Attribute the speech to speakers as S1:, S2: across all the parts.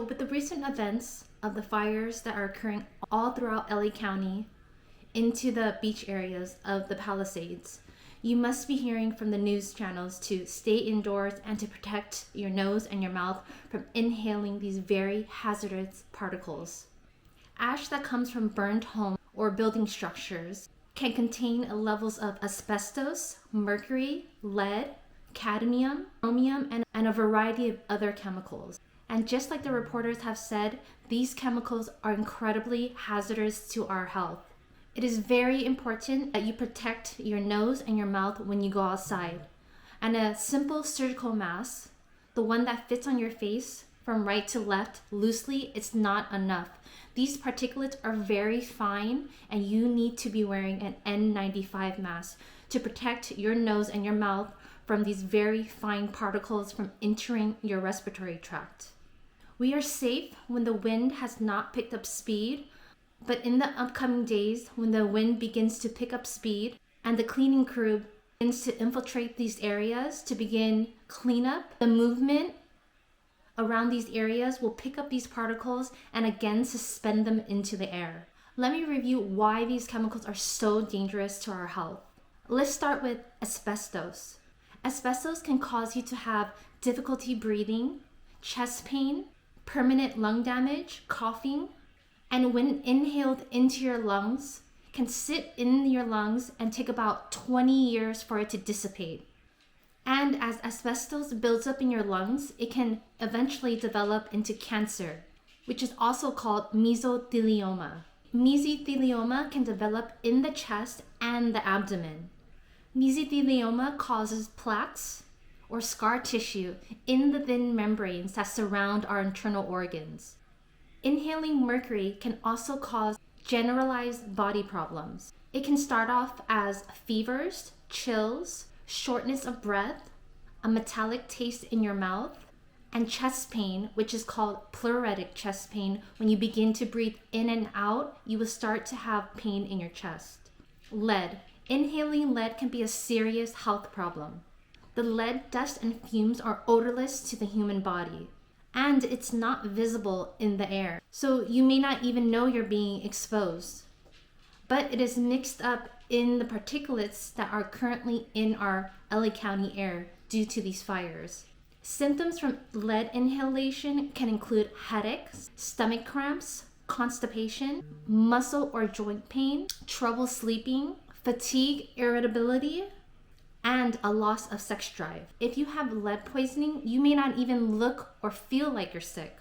S1: with the recent events of the fires that are occurring all throughout LA County into the beach areas of the Palisades, you must be hearing from the news channels to stay indoors and to protect your nose and your mouth from inhaling these very hazardous particles. Ash that comes from burned homes or building structures can contain levels of asbestos, mercury, lead, cadmium, chromium, and a variety of other chemicals. And just like the reporters have said, these chemicals are incredibly hazardous to our health. It is very important that you protect your nose and your mouth when you go outside. And a simple surgical mask, the one that fits on your face from right to left loosely, it's not enough. These particulates are very fine, and you need to be wearing an N95 mask to protect your nose and your mouth from these very fine particles from entering your respiratory tract. We are safe when the wind has not picked up speed, but in the upcoming days, when the wind begins to pick up speed and the cleaning crew begins to infiltrate these areas to begin cleanup, the movement around these areas will pick up these particles and again suspend them into the air. Let me review why these chemicals are so dangerous to our health. Let's start with asbestos. Asbestos can cause you to have difficulty breathing, chest pain, permanent lung damage, coughing, and when inhaled into your lungs, can sit in your lungs and take about 20 years for it to dissipate. And as asbestos builds up in your lungs, it can eventually develop into cancer, which is also called mesothelioma. Mesothelioma can develop in the chest and the abdomen. Mesothelioma causes plaques or scar tissue in the thin membranes that surround our internal organs. Inhaling mercury can also cause generalized body problems. It can start off as fevers, chills, shortness of breath, a metallic taste in your mouth, and chest pain, which is called pleuritic chest pain. When you begin to breathe in and out, you will start to have pain in your chest. Lead. Inhaling lead can be a serious health problem. The lead dust and fumes are odorless to the human body, and it's not visible in the air, so you may not even know you're being exposed. But it is mixed up in the particulates that are currently in our LA County air due to these fires. Symptoms from lead inhalation can include headaches, stomach cramps, constipation, muscle or joint pain, trouble sleeping, fatigue, irritability, and a loss of sex drive. If you have lead poisoning, you may not even look or feel like you're sick.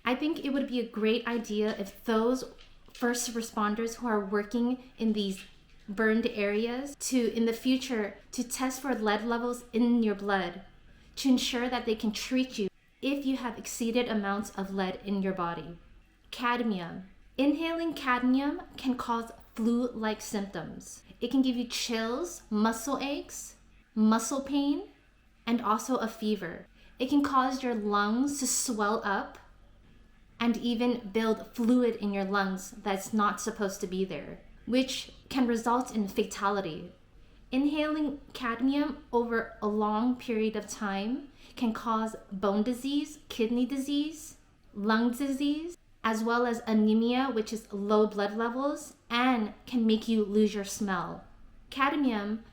S1: I think it would be a great idea if those first responders who are working in these burned areas in the future to test for lead levels in your blood to ensure that they can treat you if you have exceeded amounts of lead in your body. Cadmium. Inhaling cadmium can cause flu-like symptoms. It can give you chills, muscle aches, muscle pain, and also a fever. It can cause your lungs to swell up and even build fluid in your lungs that's not supposed to be there, which can result in fatality. Inhaling cadmium over a long period of time can cause bone disease, kidney disease, lung disease, as well as anemia, which is low blood levels, and can make you lose your smell. Cadmium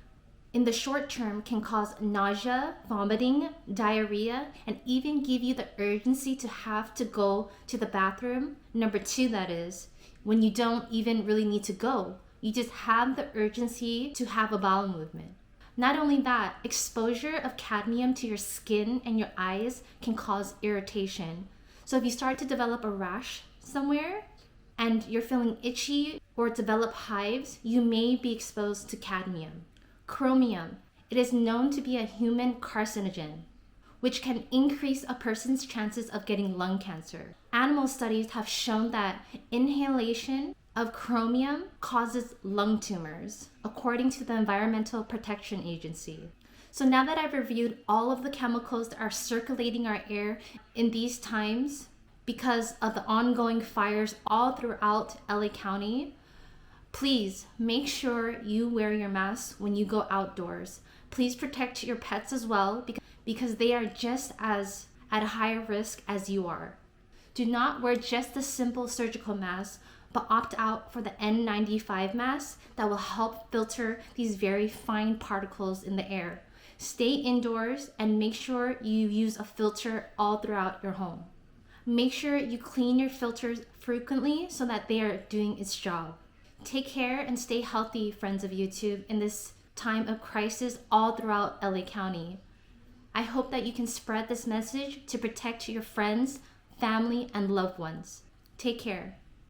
S1: in the short term can cause nausea, vomiting, diarrhea, and even give you the urgency to have to go to the bathroom, number 2 that is, when you don't even really need to go. You just have the urgency to have a bowel movement. Not only that, exposure of cadmium to your skin and your eyes can cause irritation. So if you start to develop a rash somewhere and you're feeling itchy or develop hives, you may be exposed to cadmium. Chromium. It is known to be a human carcinogen, which can increase a person's chances of getting lung cancer. Animal studies have shown that inhalation of chromium causes lung tumors, according to the Environmental Protection Agency. So now that I've reviewed all of the chemicals that are circulating our air in these times because of the ongoing fires all throughout LA County, please make sure you wear your mask when you go outdoors. Please protect your pets as well because they are just as at a higher risk as you are. Do not wear just the simple surgical mask, but opt out for the N95 mask that will help filter these very fine particles in the air. Stay indoors and make sure you use a filter all throughout your home. Make sure you clean your filters frequently so that they are doing its job. Take care and stay healthy, friends of YouTube, in this time of crisis all throughout LA County. I hope that you can spread this message to protect your friends, family, and loved ones. Take care.